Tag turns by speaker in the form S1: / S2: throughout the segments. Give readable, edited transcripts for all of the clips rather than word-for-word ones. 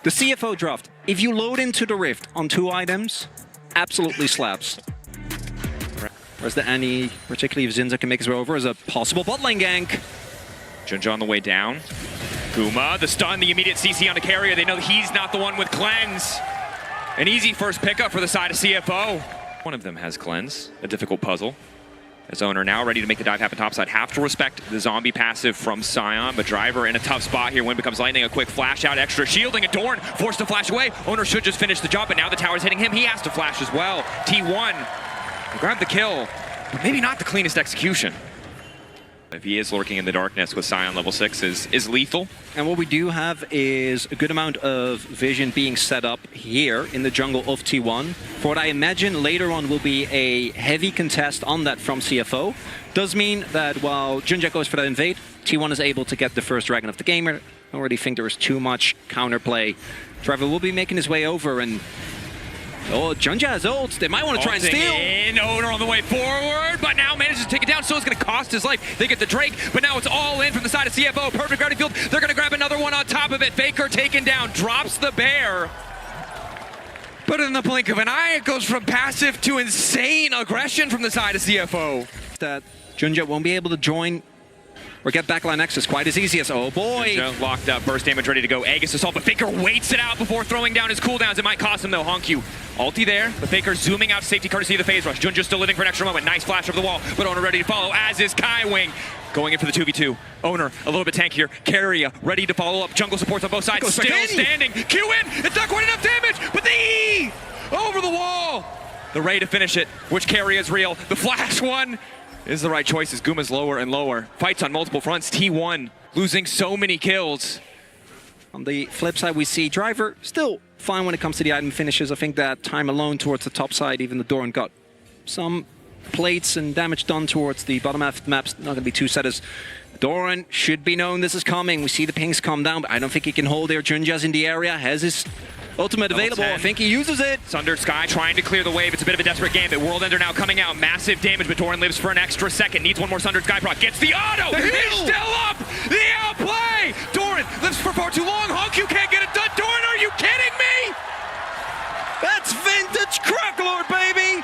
S1: The CFO draft, if you load into the Rift on 2 items, absolutely slaps. Where's the Annie, particularly if Zinza can make his way over, as a possible bot lane gank.
S2: Junja on the way down. Guma, the stun, the immediate CC on the carrier. They know that he's not the one with cleanse. An easy first pickup for the side of CFO. One of them has cleanse, a difficult puzzle. As owner now ready to make the dive happen topside. Have to respect the zombie passive from Sion, but Driver in a tough spot here. Wind becomes lightning, a quick flash out, extra shielding, and Dorn forced to flash away. Owner should just finish the job, but now the tower's hitting him. He has to flash as well. T1 grab the kill, but maybe not the cleanest execution. If he is lurking in the darkness with Sion level 6 is lethal.
S1: And what we do have is a good amount of vision being set up here in the jungle of T1 for what I imagine later on will be a heavy contest on that from CFO. Does mean that while Junja goes for that invade, T1 is able to get the first dragon of the game. I don't really think there is too much counterplay. Driver will be making his way over, and oh, Junja has ults. They might want to try and steal.
S2: In, Owner on the way forward, but now manages to take it down, so it's going to cost his life. They get the Drake, but now it's all in from the side of CFO. Perfect gravity field. They're going to grab another one on top of it. Faker taken down, drops the bear. But in the blink of an eye, it goes from passive to insane aggression from the side of CFO.
S1: That Junja won't be able to join or get backline access quite as easy as, oh boy.
S2: Junja locked up, burst damage ready to go. Aegis assault, but Faker waits it out before throwing down his cooldowns. It might cost him though. Honku, ulti there, but Faker zooming out safety courtesy of the phase rush. Junja still living for an extra moment. Nice flash over the wall, but Owner ready to follow, as is Kaiwing. Going in for the 2v2. Owner a little bit tankier. Carrier ready to follow up. Jungle supports on both sides. Still standing. Q in. It's not quite enough damage, but the E over the wall. The Ray to finish it, which carry is real. The flash one is the right choice as Guma's lower and lower. Fights on multiple fronts. T1 losing so many kills.
S1: On the flip side, we see Driver still fine when it comes to the item finishes. I think that time alone towards the top side, even the Doran got some plates and damage done towards the bottom half of the map's not going to be too set as Doran should be known this is coming. We see the pings come down, but I don't think he can hold there. Junja's in the area, has his ultimate available. I think he uses it.
S2: Sundered Sky trying to clear the wave. It's a bit of a desperate game, but World Ender now coming out. Massive damage, but Doran lives for an extra second. Needs one more Sundered Sky proc. Gets the auto! He's still up! The outplay! Doran lives for far too long. Honku can't get it done. Doran, are you kidding me?
S1: That's vintage Cracklord, baby!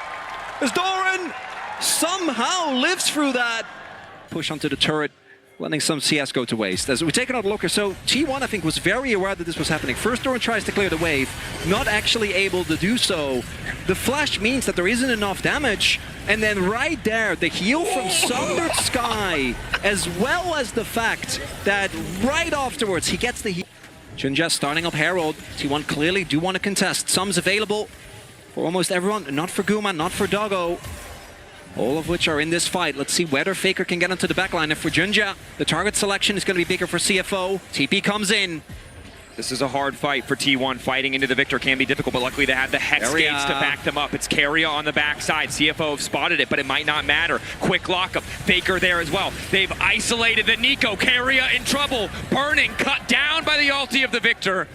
S1: As Doran somehow lives through that. Push onto the turret, letting some CS go to waste. As we take another look, so T1 I think was very aware that this was happening. First Doran tries to clear the wave, not actually able to do so. The flash means that there isn't enough damage, and then right there, the heal from Sundered Sky, as well as the fact that right afterwards he gets the heal. Junja starting up Herald. T1 clearly do want to contest. Sums available for almost everyone, not for Guma, not for Doggo. All of which are in this fight. Let's see whether Faker can get onto the backline. And for Junja, the target selection is going to be bigger for CFO. TP comes in.
S2: This is a hard fight for T1. Fighting into the victor can be difficult, but luckily they have the Hex Gates to back them up. It's Carrier on the backside. CFO have spotted it, but it might not matter. Quick lockup. Faker there as well. They've isolated the Nico. Carrier in trouble. Burning, cut down by the ulti of the victor.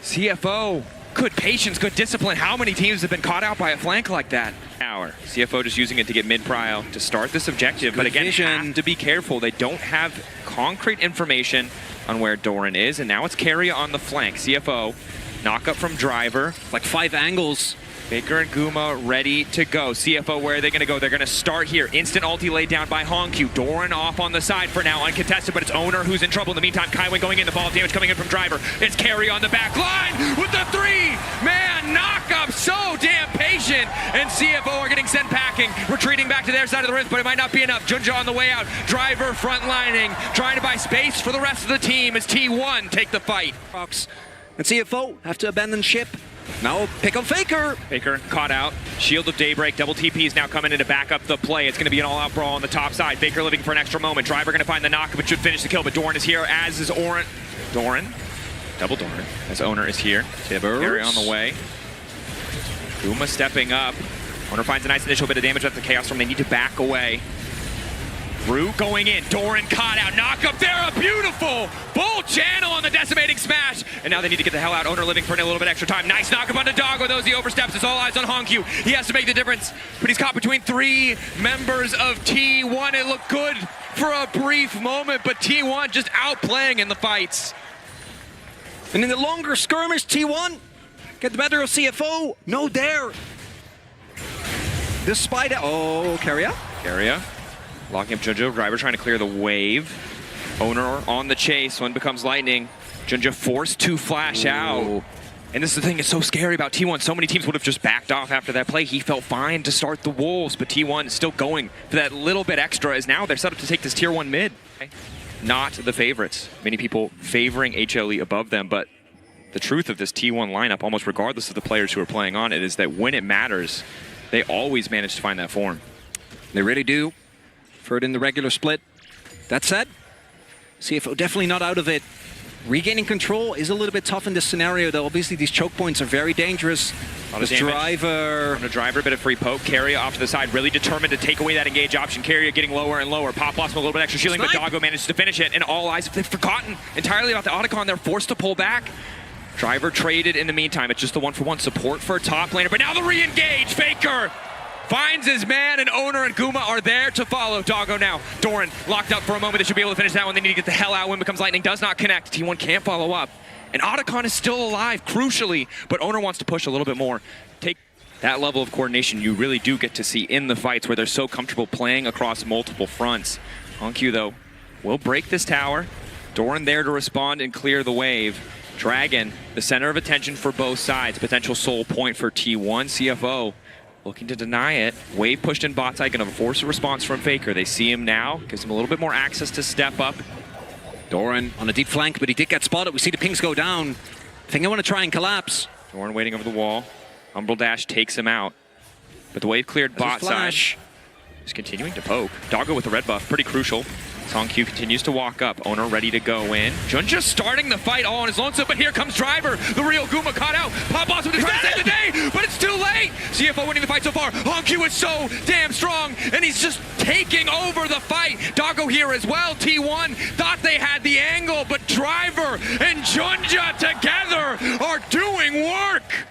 S2: CFO, good patience, good discipline. How many teams have been caught out by a flank like that? CFO just using it to get mid-prio to start this objective, good, but again, have to be careful. They don't have concrete information on where Doran is, and now it's Carrier on the flank. CFO, knock up from Driver.
S1: Like 5 angles.
S2: Faker and Guma ready to go. CFO, where are they going to go? They're going to start here. Instant ulti laid down by Honku. Doran off on the side for now, uncontested, but it's Owner who's in trouble. In the meantime, Kaiwing going in. The ball of damage coming in from Driver. It's Carry on the back line with the 3-man knock-up. So damn patient. And CFO are getting sent packing. Retreating back to their side of the rift, but it might not be enough. Junja on the way out. Driver frontlining. Trying to buy space for the rest of the team as T1 take the fight.
S1: And CFO have to abandon ship. Now pick up Faker.
S2: Faker caught out. Shield of Daybreak. Double TP is now coming in to back up the play. It's going to be an all-out brawl on the top side. Faker living for an extra moment. Driver going to find the knock, but should finish the kill. But Doran is here, as is Doran. Double Doran. As Owner is here.
S1: Jibber.
S2: Carry on the way. Guma stepping up. Owner finds a nice initial bit of damage at the Chaos Storm. They need to back away. Rue going in, Doran caught out, knock up there, a beautiful full channel on the decimating smash, and now they need to get the hell out. Owner living for a little bit extra time. Nice knock up on the Doggo, those he oversteps. It's all eyes on Honku. He has to make the difference, but he's caught between 3 members of T1. It looked good for a brief moment, but T1 just outplaying in the fights.
S1: And in the longer skirmish, T1 get the better of CFO. No dare. Despite it. Oh, Keria.
S2: Keria locking up Junja. Driver trying to clear the wave. Owner on the chase. One becomes lightning. Junja forced to flash out. And this is the thing that's so scary about T1. So many teams would have just backed off after that play. He felt fine to start the Wolves, but T1 is still going for that little bit extra as now they're set up to take this tier 1 mid. Not the favorites. Many people favoring HLE above them, but the truth of this T1 lineup, almost regardless of the players who are playing on it, is that when it matters, they always manage to find that form.
S1: They really do. For it in the regular split. That said, CFO definitely not out of it. Regaining control is a little bit tough in this scenario, though. Obviously, these choke points are very dangerous. This driver...
S2: On a driver, a bit of free poke. Keria off to the side, really determined to take away that engage option. Keria getting lower and lower. Pop lost a little bit extra shielding, but Doggo manages to finish it. And all eyes, they've forgotten entirely about the Otacon. They're forced to pull back. Driver traded in the meantime. It's just the 1-for-1 support for a top laner. But now the re-engage. Faker finds his man, and Owner and Guma are there to follow. Doggo now. Doran locked up for a moment. They should be able to finish that one. They need to get the hell out. When becomes lightning, does not connect. T1 can't follow up. And Otacon is still alive, crucially, but Owner wants to push a little bit more. Take that level of coordination you really do get to see in the fights where they're so comfortable playing across multiple fronts. Honkyu, though, will break this tower. Doran there to respond and clear the wave. Dragon, the center of attention for both sides. Potential soul point for T1. CFO looking to deny it. Wave pushed in bot side, gonna force a response from Faker. They see him now, gives him a little bit more access to step up.
S1: Doran on a deep flank, but he did get spotted. We see the pings go down. I think I want to try and collapse.
S2: Doran waiting over the wall. Umbral Dash takes him out. But the wave cleared bot side. Just continuing to poke. Doggo with the red buff, pretty crucial. Honkyu continues to walk up. Owner ready to go in. Junja starting the fight all on his lonesome, but here comes Driver. The real Guma caught out. Pop Awesome to try to save the day, but it's too late. CFO winning the fight so far. Honkyu is so damn strong, and he's just taking over the fight. Doggo here as well. T1 thought they had the angle, but Driver and Junja together are doing work.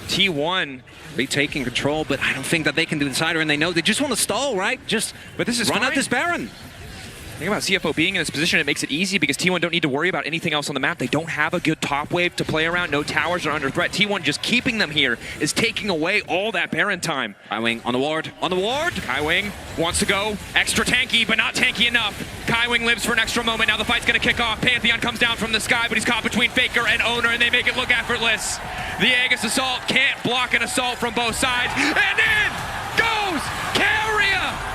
S2: T1
S1: retaking control, but I don't think that they can do the cider, and they know they just want to stall, right?
S2: But this is
S1: run out this Baron.
S2: Think about CFO being in this position. It makes it easy because T1 don't need to worry about anything else on the map. They don't have a good top wave to play around. No towers are under threat. T1 just keeping them here is taking away all that Baron time.
S1: Kaiwing on the ward. On the ward.
S2: Kaiwing wants to go extra tanky, but not tanky enough. Kaiwing lives for an extra moment. Now the fight's going to kick off. Pantheon comes down from the sky, but he's caught between Faker and Owner, and they make it look effortless. The Aegis Assault can't block an assault from both sides. And in goes Keria!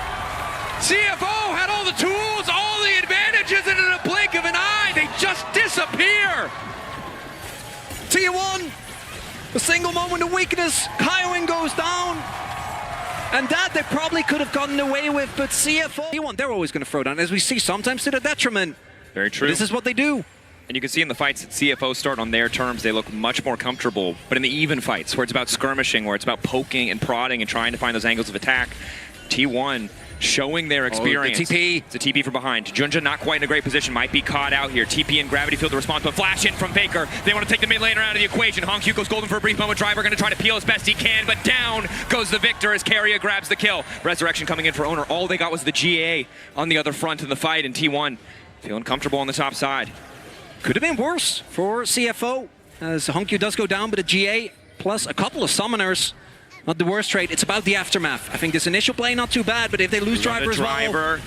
S2: CFO had all the tools, all the advantages, and in a blink of an eye, they just disappear.
S1: T1, a single moment of weakness. Kaiwing goes down. And that they probably could have gotten away with, but CFO, T1, they're always going to throw down, as we see sometimes to the detriment.
S2: Very true.
S1: But this is what they do.
S2: And you can see in the fights that CFO start on their terms, they look much more comfortable. But in the even fights, where it's about skirmishing, where it's about poking and prodding and trying to find those angles of attack, T1 showing their experience.
S1: The TP.
S2: It's a TP from behind. Junja not quite in a great position, might be caught out here. TP and Gravity Field to respond, but flash in from Faker. They want to take the mid laner out of the equation. Honkyu goes golden for a brief moment. Driver going to try to peel as best he can, but down goes the Victor as Keria grabs the kill. Resurrection coming in for Owner. All they got was the GA on the other front in the fight, and T1 feeling comfortable on the top side.
S1: Could have been worse for CFO, as Honkyu does go down, but a GA plus a couple of summoners. Not the worst trade. It's about the aftermath. I think this initial play not too bad, but if they lose Driver as well.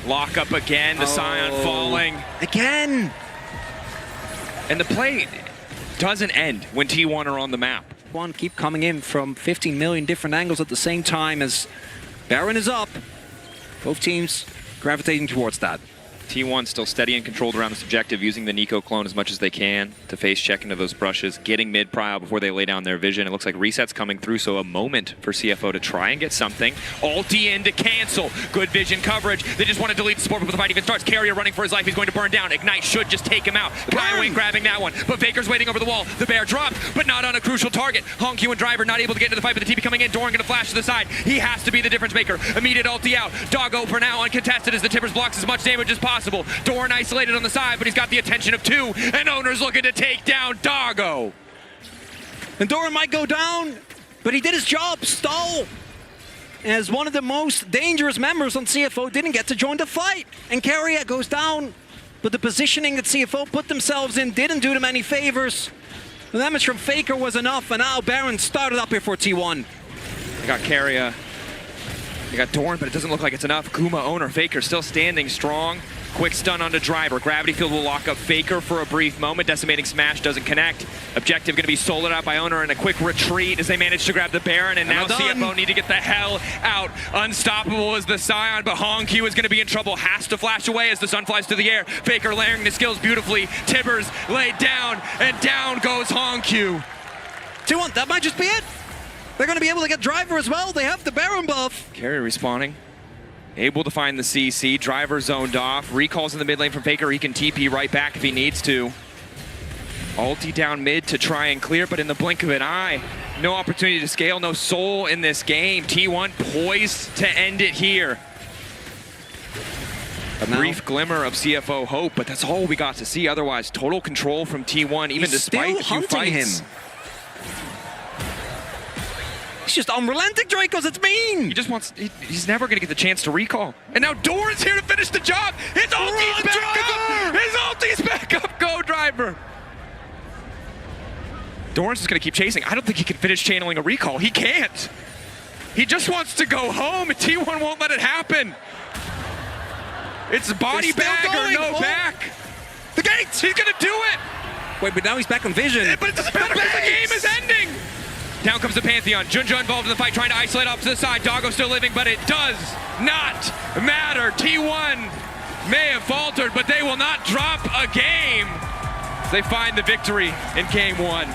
S2: Lock up again, the Scion falling.
S1: Again!
S2: And the play doesn't end when T1 are on the map.
S1: One keep coming in from 15 million different angles at the same time as Baron is up. Both teams gravitating towards that.
S2: T1 still steady and controlled around this objective, using the Nico clone as much as they can to face check into those brushes, getting mid prio before they lay down their vision. It looks like reset's coming through, so a moment for CFO to try and get something. Ulti in to cancel. Good vision coverage. They just want to delete the support before the fight even starts. Keria running for his life. He's going to burn down. Ignite should just take him out. Kaiwing grabbing that one, but Faker's waiting over the wall. The bear dropped, but not on a crucial target. Honkyu and Driver not able to get into the fight, but the TP coming in. Doran going to flash to the side. He has to be the difference maker. Immediate ulti out. Doggo for now uncontested as the Timbers blocks as much damage as possible. Doran isolated on the side, but he's got the attention of two, and Owner's looking to take down Doggo.
S1: And Doran might go down, but he did his job, stall. As one of the most dangerous members on CFO didn't get to join the fight. And Keria goes down. but the positioning that CFO put themselves in didn't do them any favors. The damage from Faker was enough, and now Baron started up here for T1.
S2: They got Carrier. They got Dorn, but it doesn't look like it's enough. Kuma, owner, Faker still standing strong. Quick stun onto Driver. Gravity Field will lock up Faker for a brief moment. Decimating Smash doesn't connect. Objective going to be soloed out by owner, and a quick retreat as they manage to grab the Baron, and now CFO need to get the hell out. Unstoppable is the Scion, but Hongq is going to be in trouble. Has to flash away as the sun flies through the air. Faker layering the skills beautifully. Tibbers laid down, and down goes Hongq.
S1: T1, that might just be it. They're going to be able to get Driver as well. They have the Baron buff.
S2: Carrier respawning. Able to find the CC. Driver zoned off. Recalls in the mid lane from Faker. He can TP right back if he needs to. Ulti down mid to try and clear, but in the blink of an eye, no opportunity to scale, no soul in this game. T1 poised to end it here. A brief glimmer of CFO hope, but that's all we got to see. Otherwise, total control from T1, even despite a few fights.
S1: He's just unrelenting, Dracos, it's mean!
S2: He just wants, he's never gonna get the chance to recall. And now Doran's here to finish the job! His ulti's back up! His ulti's back up! Go, Driver! Doran's just gonna keep chasing. I don't think he can finish channeling a recall. He can't! He just wants to go home, and T1 won't let it happen! It's body bag or no back!
S1: The gates!
S2: He's gonna do it!
S1: Wait, but now he's back on Vision.
S2: But it doesn't matter because the game is ending! Down comes the Pantheon. Junja involved in the fight, trying to isolate off to the side. Doggo still living, but it does not matter. T1 may have faltered, but they will not drop a game. They find the victory in game one.